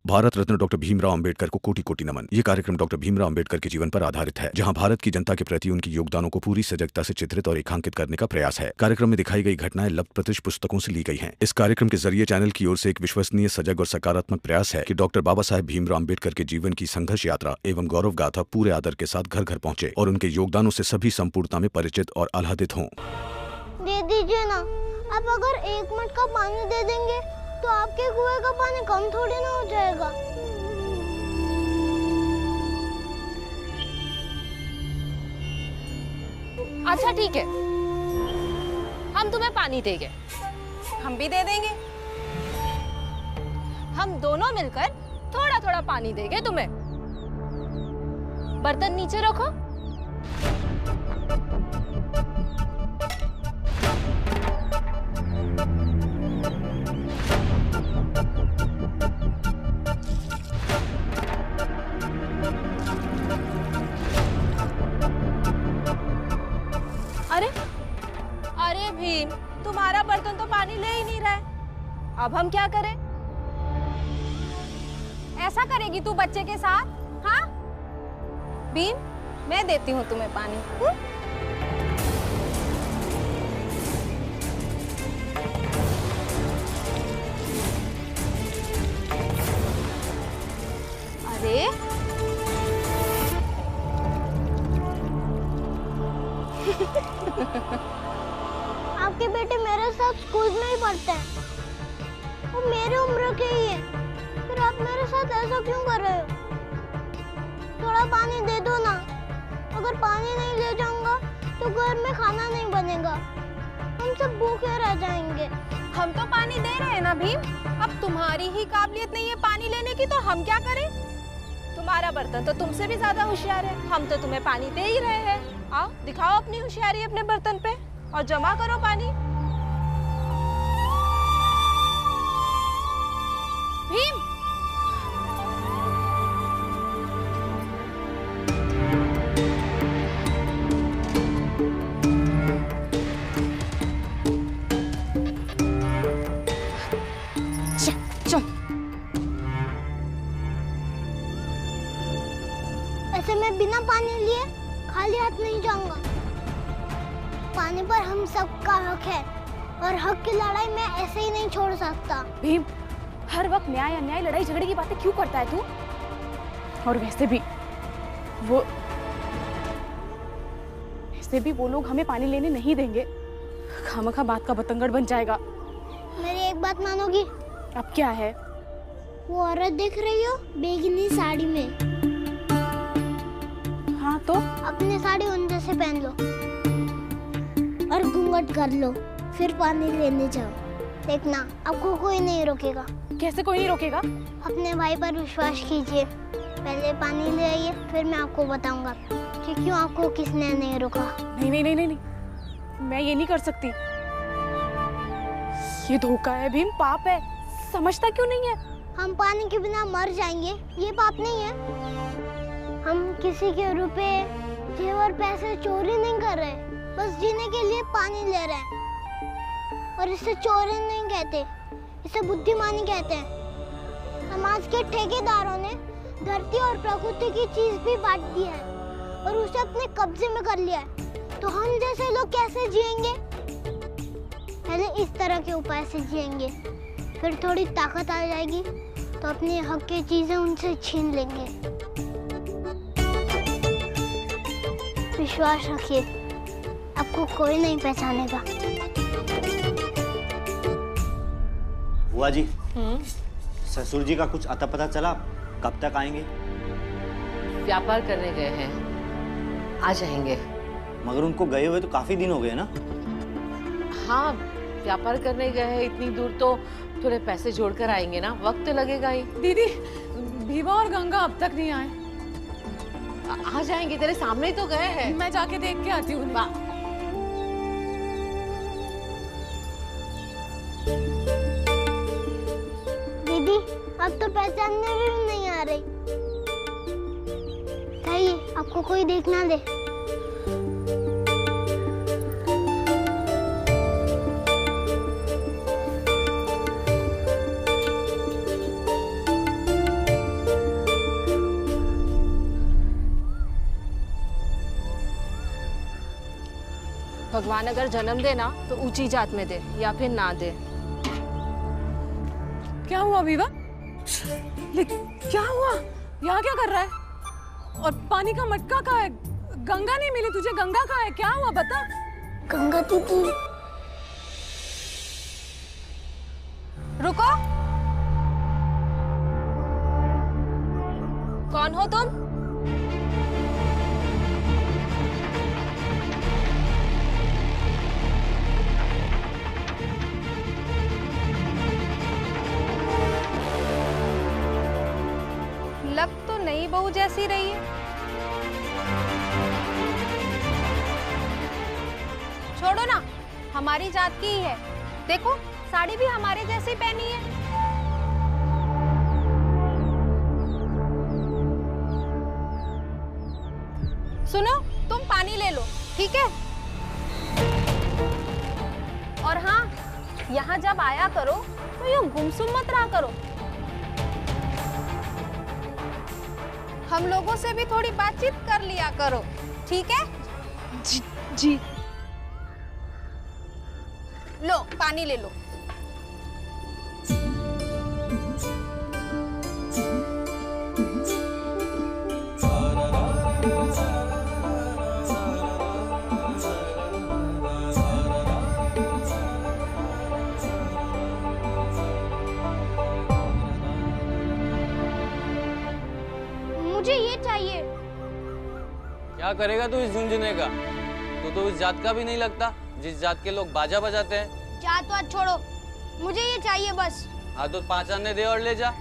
Bharat Ratna doctor Bhimrao Ambedkar को कोटि कोटि नमन। ये कार्यक्रम डॉक्टर भीमराव अंबेडकर के जीवन पर आधारित है, जहां भारत की जनता के प्रति उनके योगदानों को पूरी सजगता से चित्रित और रेखांकित करने का प्रयास है। कार्यक्रम में दिखाई गई घटनाएं लब्ध प्रतिष्ठ पुस्तकों से ली गई हैं। इस कार्यक्रम के जरिए चैनल की ओर से एक विश्वसनीय, सजग और सकारात्मक प्रयास है कि डॉक्टर बाबा साहेब भीमराव अंबेडकर के जीवन की संघर्ष यात्रा एवं गौरव गाथा पूरे आदर के साथ घर घर पहुंचे और उनके योगदानों से सभी संपूर्णता में परिचित और आह्लादित हों। दे दीजिए ना, आप अगर 1 मिनट का पानी दे देंगे तो आपके कुएं का पानी कम थोड़ी ना हो जाएगा। अच्छा ठीक है, हम तुम्हें पानी देंगे। हम भी दे देंगे। हम दोनों मिलकर थोड़ा थोड़ा पानी देंगे तुम्हें। बर्तन नीचे रखो। अरे अरे भीम, तुम्हारा बर्तन तो पानी ले ही नहीं रहा है। अब हम क्या करें? ऐसा करेगी तू बच्चे के साथ? हाँ भीम, मैं देती हूँ तुम्हें पानी। अरे आपके बेटे मेरे साथ स्कूल में ही पढ़ते हैं, वो मेरी उम्र के ही है, फिर आप मेरे साथ ऐसा क्यों कर रहे हो? थोड़ा पानी दे दो ना। अगर पानी नहीं ले जाऊंगा तो घर में खाना नहीं बनेगा, हम सब भूखे रह जाएंगे। हम तो पानी दे रहे हैं ना भीम। अब तुम्हारी ही काबिलियत नहीं है पानी लेने की तो हम क्या करें? तुम्हारा बर्तन तो तुमसे भी ज्यादा होशियार है, हम तो तुम्हें पानी दे ही रहे हैं। आओ दिखाओ अपनी होशियारी अपने बर्तन पे और जमा करो पानी। भीम, ऐसे मैं बिना पानी लिए खाली हाथ नहीं जाऊंगा। पानी पर हम सबका हक है और हक की लड़ाई मैं ऐसे ही नहीं छोड़ सकता। भीम, हर वक्त न्याय अन्याय लड़ाई झगड़े की बातें क्यों करता है तू? और वैसे भी वो लोग हमें पानी लेने नहीं देंगे। खामखा बात का बतंगड़ बन जाएगा। मेरी एक बात मानोगी? अब क्या है? वो औरत देख रही हो बेगनी साड़ी में? हाँ तो अपनी साड़ी उन जैसे पहन लो और घूंघट कर लो, फिर पानी लेने जाओ। देखना आपको कोई नहीं रोकेगा। कैसे कोई नहीं रोकेगा? अपने भाई पर विश्वास कीजिए। पहले पानी ले आइए, फिर मैं आपको बताऊंगा कि क्यों आपको किसने नहीं रोका। नहीं नहीं नहीं नहीं नहीं, मैं ये नहीं कर सकती। ये धोखा है भीम, पाप है। समझता क्यों नहीं है? हम पानी के बिना मर जाएंगे, ये पाप नहीं है। हम किसी के रुपए, जेवर, पैसे चोरी नहीं कर रहे, बस जीने के लिए पानी ले रहे हैं। और इसे चोरी नहीं कहते, इसे बुद्धिमानी कहते हैं। समाज के ठेकेदारों ने धरती और प्रकृति की चीज भी बांट दी है और उसे अपने कब्जे में कर लिया है। तो हम जैसे लोग कैसे जिएंगे? पहले इस तरह के उपाय से जिएंगे, फिर थोड़ी ताकत आ जाएगी तो अपने हक की चीजें उनसे छीन लेंगे। विश्वास रखिए, आपको कोई नहीं पहचानेगा। बुआ जी, ससुर जी का कुछ अता पता चला? कब तक आएंगे? व्यापार करने गए हैं, आ जाएंगे। मगर उनको गए हुए तो काफी दिन हो गए ना? हाँ, व्यापार करने गए हैं, इतनी दूर तो थोड़े पैसे जोड़कर आएंगे ना, वक्त लगेगा ही। दीदी, भीमा और गंगा अब तक नहीं आए। आ जाएंगे, तेरे सामने ही तो गए हैं। मैं जाके देख के आती हूँ। दीदी, अब तो पहचानने में भी नहीं आ रही। कहिए, आपको कोई देखना दे। भगवान अगर जन्म दे ना तो ऊंची जात में दे या फिर ना दे। क्या हुआ विवा? क्या हुआ? यहाँ क्या कर रहा है? और पानी का मटका कहाँ है? गंगा नहीं मिली तुझे? गंगा कहाँ है? क्या हुआ बता। गंगा दीदी। रुको, कौन हो तुम? लग तो नई बहू जैसी रही है। छोड़ो ना, हमारी जात की ही है। देखो साड़ी भी हमारे जैसी पहनी है। सुनो, तुम पानी ले लो, ठीक है? और हाँ, यहाँ जब आया करो तो यूं गुमसुम मत रहा करो। हम लोगों से भी थोड़ी बातचीत कर लिया करो, ठीक है? जी जी। लो पानी ले लो। मुझे ये चाहिए। क्या करेगा तू इस झुंझुने का? तू तो उस जात का भी नहीं लगता जिस जात के लोग बाजा बजाते हैं। जात वात छोड़ो, मुझे ये चाहिए बस। हाँ तो 5 आने दे और ले जा।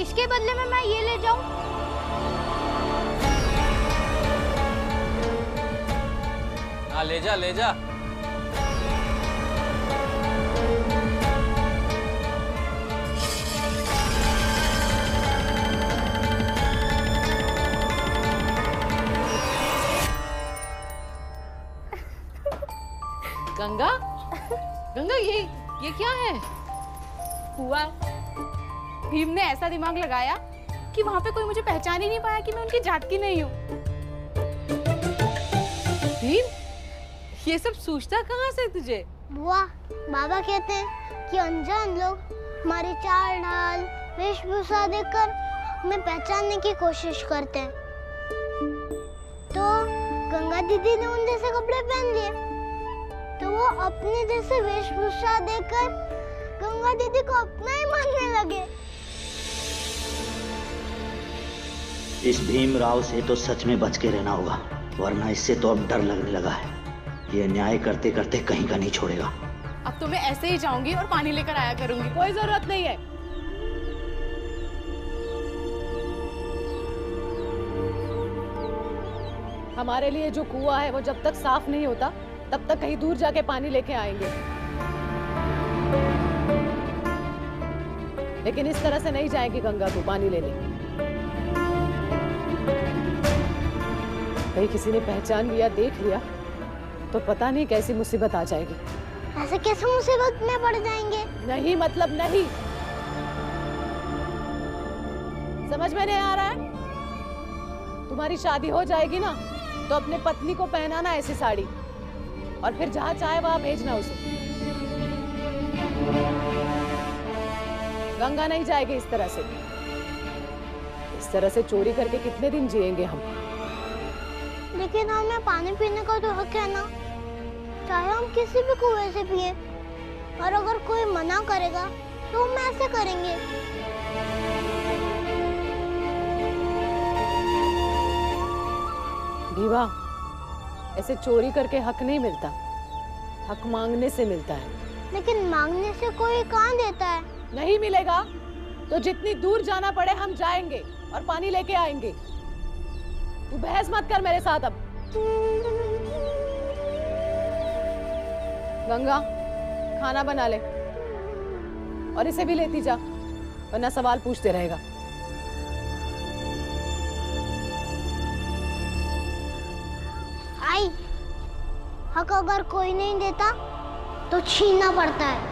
इसके बदले में मैं ये ले जाऊं? हाँ ले जा ले जा। गंगा, गंगा ये क्या है? हुआ भीम ने ऐसा दिमाग लगाया कि वहां पे कोई मुझे पहचान ही नहीं पाया कि मैं उनकी जात की नहीं हूँ। भीम, ये सब सूझता कहाँ से तुझे? बुआ, बाबा कहते हैं कि अनजान लोग हमारी चाल ढाल वेशभूषा देखकर हमें पहचानने की कोशिश करते हैं। तो गंगा दीदी ने उन जैसे कपड़े पहन लिए, तो वो अपने जैसे वेशभूषा देखकर गंगा दीदी को अपना ही मानने लगे। इस भीमराव से तो सच में बच के रहना होगा, वरना इससे तो अब डर लगने लगा है। ये न्याय करते करते कहीं का नहीं छोड़ेगा। अब तो मैं ऐसे ही जाऊंगी और पानी लेकर आया करूंगी, कोई जरूरत नहीं है। हमारे लिए जो कुआं है वो जब तक साफ नहीं होता तब तक कहीं दूर जाके पानी लेके आएंगे, लेकिन इस तरह से नहीं जाएगी गंगा को पानी लेने। कहीं किसी ने पहचान लिया, देख लिया तो पता नहीं कैसी मुसीबत आ जाएगी। ऐसे कैसे मुसीबत में पड़ जाएंगे? नहीं मतलब नहीं, समझ में नहीं आ रहा है? तुम्हारी शादी हो जाएगी ना तो अपने पत्नी को पहनाना ऐसी साड़ी और फिर जहाँ चाहे वहां भेजना उसे। गंगा नहीं जाएगी इस तरह से। इस तरह से चोरी करके कितने दिन जिएंगे हम? लेकिन हमें पानी पीने का तो हक है ना, चाहे हम किसी भी कुएं से पिए। और अगर कोई मना करेगा तो हम ऐसे करेंगे। भीवा, ऐसे चोरी करके हक नहीं मिलता, हक मांगने से मिलता है। लेकिन मांगने से कोई कहाँ देता है? नहीं मिलेगा तो जितनी दूर जाना पड़े हम जाएंगे और पानी लेके आएंगे। तू बहस मत कर मेरे साथ अब। गंगा, खाना बना ले और इसे भी लेती जा, वरना सवाल पूछते रहेगा। हक अगर कोई नहीं देता तो छीनना पड़ता है।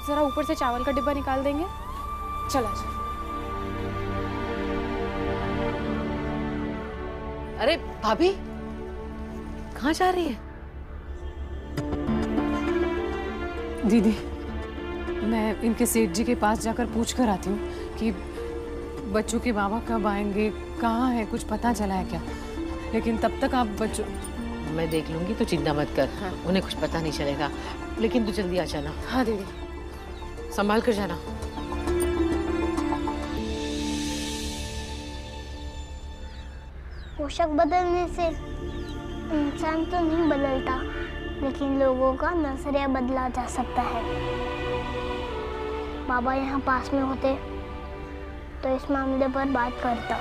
जरा ऊपर से चावल का डिब्बा निकाल देंगे। चला जा। अरे भाभी, कहाँ जा रही है? दीदी, मैं इनके सेठ जी के पास जाकर पूछ कर आती हूँ कि बच्चों के बाबा कब आएंगे, कहाँ है, कुछ पता चला है क्या। लेकिन तब तक आप बच्चों... मैं देख लूंगी, तो चिंता मत कर। हाँ। उन्हें कुछ पता नहीं चलेगा, लेकिन तू जल्दी आ जाना। हाँ दीदी, संभाल कर जाना। पोशाक बदलने से इंसान तो नहीं बदलता, लेकिन लोगों का नजरिया बदला जा सकता है। बाबा यहाँ पास में होते तो इस मामले पर बात करता।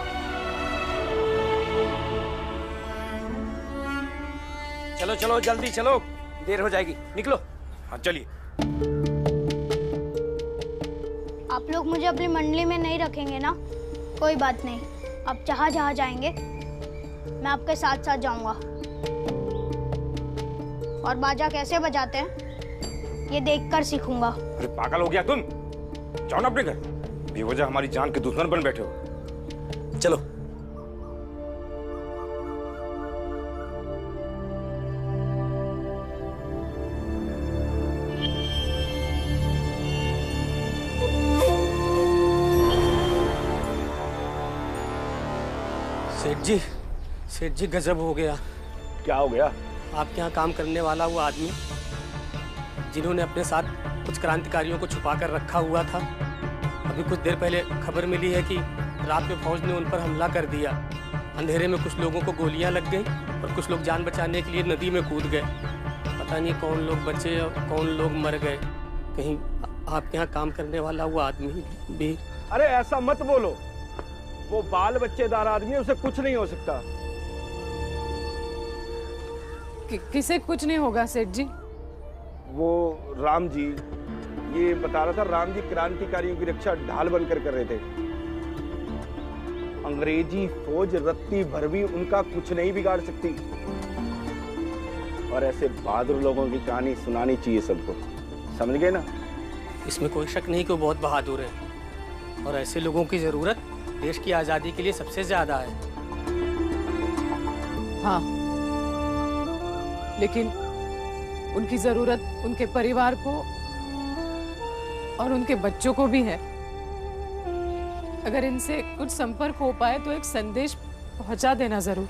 चलो चलो जल्दी चलो, देर हो जाएगी, निकलो। हाँ चलिए। आप लोग मुझे अपनी मंडली में नहीं रखेंगे ना? कोई बात नहीं, आप जहाँ जहाँ जाएंगे मैं आपके साथ साथ जाऊंगा। और बाजा कैसे बजाते हैं ये देखकर सीखूंगा। अरे पागल हो गया तुम? जाओ ना अपने घर, बेवजह हमारी जान के दुश्मन बन बैठे हो। चलो। सेठ जी गजब हो गया। क्या हो गया? आपके यहाँ काम करने वाला वो आदमी जिन्होंने अपने साथ कुछ क्रांतिकारियों को छुपा कर रखा हुआ था, अभी कुछ देर पहले खबर मिली है कि रात में फौज ने उन पर हमला कर दिया। अंधेरे में कुछ लोगों को गोलियां लग गई और कुछ लोग जान बचाने के लिए नदी में कूद गए। पता नहीं कौन लोग बचे और कौन लोग मर गए। कहीं आपके यहाँ काम करने वाला वो आदमी भी... अरे ऐसा मत बोलो, वो बाल बच्चेदार आदमी है, उसे कुछ नहीं हो सकता। किसे कुछ नहीं होगा सेठ जी? वो राम जी, ये बता रहा था, राम जी क्रांतिकारियों की रक्षा ढाल बनकर कर रहे थे। अंग्रेजी फौज रत्ती भर भी उनका कुछ नहीं बिगाड़ सकती। और ऐसे बहादुर लोगों की कहानी सुनानी चाहिए सबको, समझ गए ना? इसमें कोई शक नहीं कि वो बहुत बहादुर है और ऐसे लोगों की जरूरत देश की आजादी के लिए सबसे ज्यादा है। हाँ, लेकिन उनकी जरूरत उनके परिवार को और उनके बच्चों को भी है। अगर इनसे कुछ संपर्क हो पाए तो एक संदेश पहुंचा देना जरूर।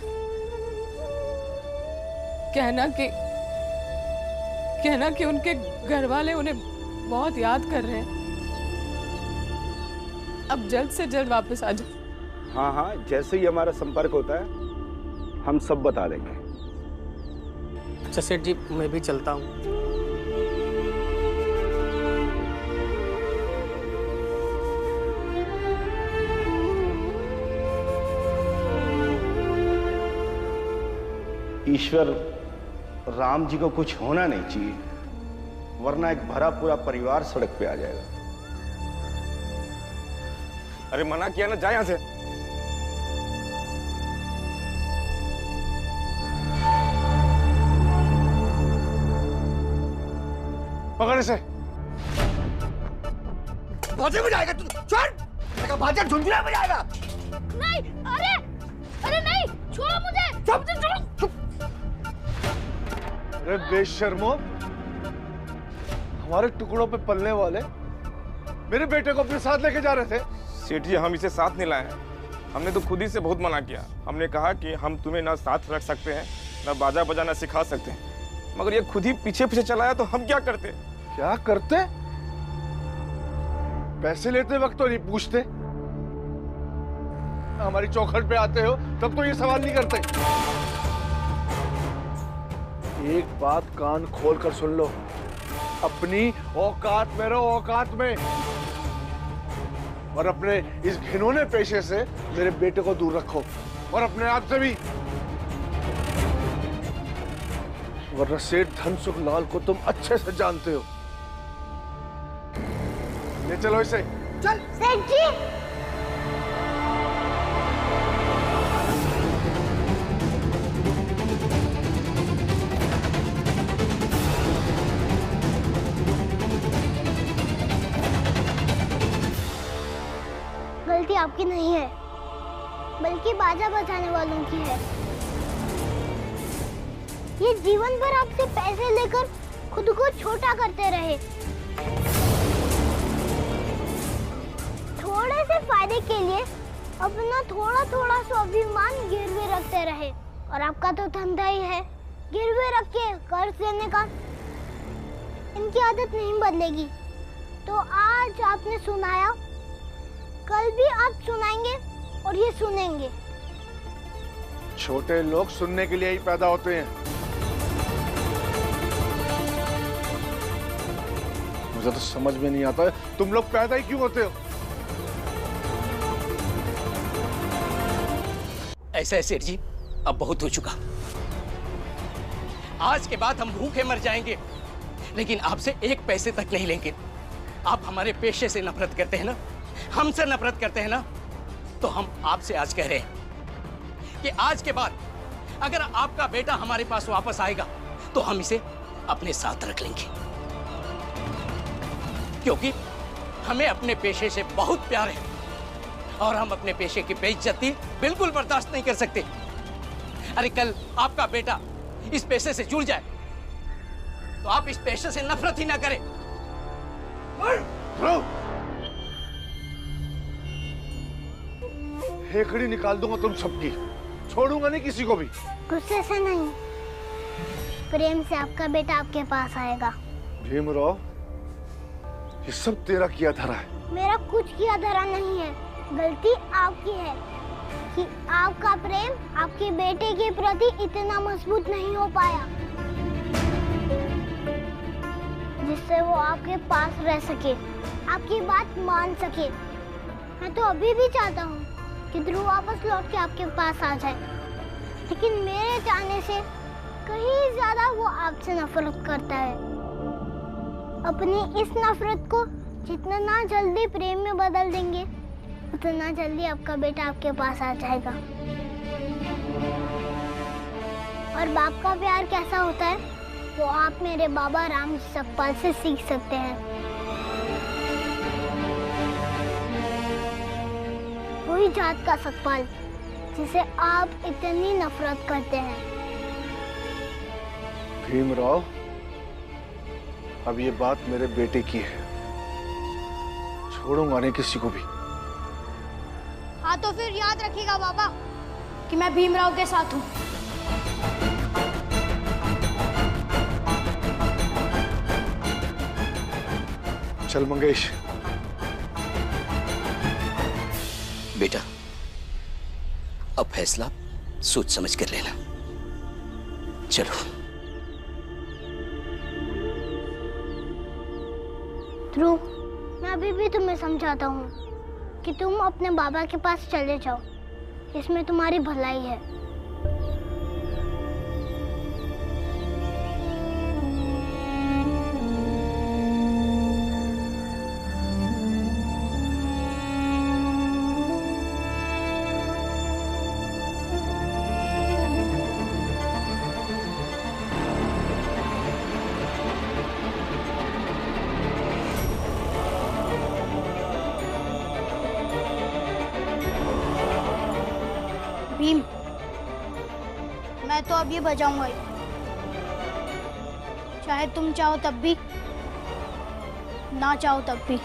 कहना कि उनके घर वाले उन्हें बहुत याद कर रहे हैं। अब जल्द से जल्द वापस आ जाओ। हाँ हाँ, जैसे ही हमारा संपर्क होता है हम सब बता देंगे। अच्छा सेठ जी, मैं भी चलता हूँ। ईश्वर, राम जी को कुछ होना नहीं चाहिए, वरना एक भरा पूरा परिवार सड़क पे आ जाएगा। अरे मना किया ना, जा यहां से। पकड़ इसे। बाजे बजाएगा तू? छोड़, बाजा झुंझुना बजाएगा। नहीं, अरे नहीं, छोड़ो मुझे। छोड़ो। अरे बेशर्मो, हमारे टुकड़ों पे पलने वाले मेरे बेटे को अपने साथ लेके जा रहे थे। सेठ जी, हम इसे साथ नहीं लाए हैं। हमने तो खुद ही से बहुत मना किया। हमने कहा कि हम तुम्हें ना साथ रख सकते हैं, ना बाजा बजाना सिखा सकते हैं, मगर ये खुद ही पीछे पीछे चलाया तो हम क्या करते? क्या करते? पैसे लेते वक्त तो नहीं पूछते, हमारी चौखट पे आते हो तब तो ये सवाल नहीं करते। एक बात कान खोल कर सुन लो, अपनी औकात में रहो, औकात में। और अपने इस घिनौने पेशे से मेरे बेटे को दूर रखो, और अपने आप से भी। वरना सेठ धनसुख लाल को तुम अच्छे से जानते हो। ले चलो इसे। चल सेठ जी। गलती आपकी नहीं है, बल्कि बाजा बजाने वालों की है। ये जीवन भर आपसे पैसे लेकर खुद को छोटा करते रहे, थोड़े से फायदे के लिए अपना थोड़ा थोड़ा स्वाभिमान गिरवे रखते रहे। और आपका तो धंधा ही है गिरवे रख के कर्ज लेने का। इनकी आदत नहीं बदलेगी। तो आज आपने सुनाया, कल भी आप सुनाएंगे और ये सुनेंगे। छोटे लोग सुनने के लिए ही पैदा होते हैं। मुझे तो समझ में नहीं आता है तुम लोग पैदा ही क्यों होते हो। ऐसा है सेठ जी, अब बहुत हो चुका। आज के बाद हम भूखे मर जाएंगे, लेकिन आपसे एक पैसे तक नहीं लेंगे। आप हमारे पेशे से नफरत करते हैं ना, हमसे नफरत करते हैं ना, तो हम आपसे आज कह रहे हैं कि आज के बाद अगर आपका बेटा हमारे पास वापस आएगा तो हम इसे अपने साथ रख लेंगे, क्योंकि हमें अपने पेशे से बहुत प्यार है और हम अपने पेशे की बेइज्जती बिल्कुल बर्दाश्त नहीं कर सकते। अरे कल आपका बेटा इस पेशे से जुड़ जाए तो आप इस पेशे से नफरत ही ना करें। हेकड़ी निकाल दूंगा तुम सबकी, छोड़ूंगा नहीं किसी को भी। गुस्से से नहीं, प्रेम से आपका बेटा आपके पास आएगा। भीमराव, ये सब तेरा किया धरा है। मेरा कुछ किया धरा नहीं है, गलती आपकी है कि आपका प्रेम आपके बेटे के प्रति इतना मजबूत नहीं हो पाया जिससे वो आपके पास रह सके, आपकी बात मान सके। मैं तो अभी भी चाहता हूँ कि ध्रुव वापस लौट के आपके पास आ जाए, लेकिन मेरे चाहने से कहीं ज्यादा वो आपसे नफरत करता है। अपनी इस नफरत को जितना जल्दी प्रेम में बदल देंगे उतना जल्दी आपका बेटा आपके पास आ जाएगा। और बाप का प्यार कैसा होता है वो आप मेरे बाबा राम सकपाल से सीख सकते हैं। वही जात का सकपाल जिसे आप इतनी नफरत करते हैं। भीमराव, अब ये बात मेरे बेटे की है, छोड़ूंगा नहीं किसी को भी। हाँ तो फिर याद रखिएगा बाबा कि मैं भीमराव के साथ हूँ। चल मंगेश। बेटा, अब फैसला सोच समझ कर लेना। चलो। ध्रुव, मैं अभी भी तुम्हें समझाता हूँ कि तुम अपने बाबा के पास चले जाओ, इसमें तुम्हारी भलाई है। भीम, मैं तो अब ये बजाऊंगा ही, चाहे तुम चाहो तब भी, ना चाहो तब भी।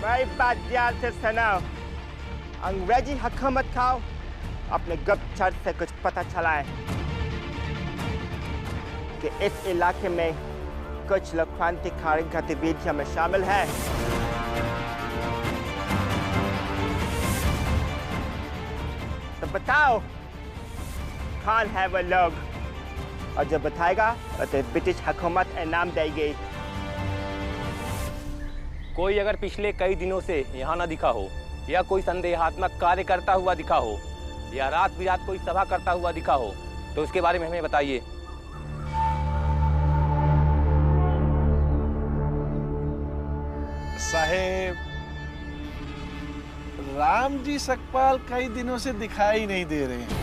मेरी बात ध्यान से सुनो। अंग्रेजी हुकूमत को अपने गुप्तचर से कुछ पता चला है कि इस इलाके में कुछ लोग क्रांतिकारी गतिविधियों में शामिल हैं। तो बताओ कौन है वो लोग, और जो बताएगा तो ब्रिटिश हुकूमत इनाम देगी। कोई अगर पिछले कई दिनों से यहाँ न दिखा हो, या कोई संदेहात्मक कार्य करता हुआ दिखा हो, या रात बिरात कोई सभा करता हुआ दिखा हो, तो उसके बारे में हमें बताइए। साहेब, राम जी सकपाल कई दिनों से दिखाई नहीं दे रहे हैं।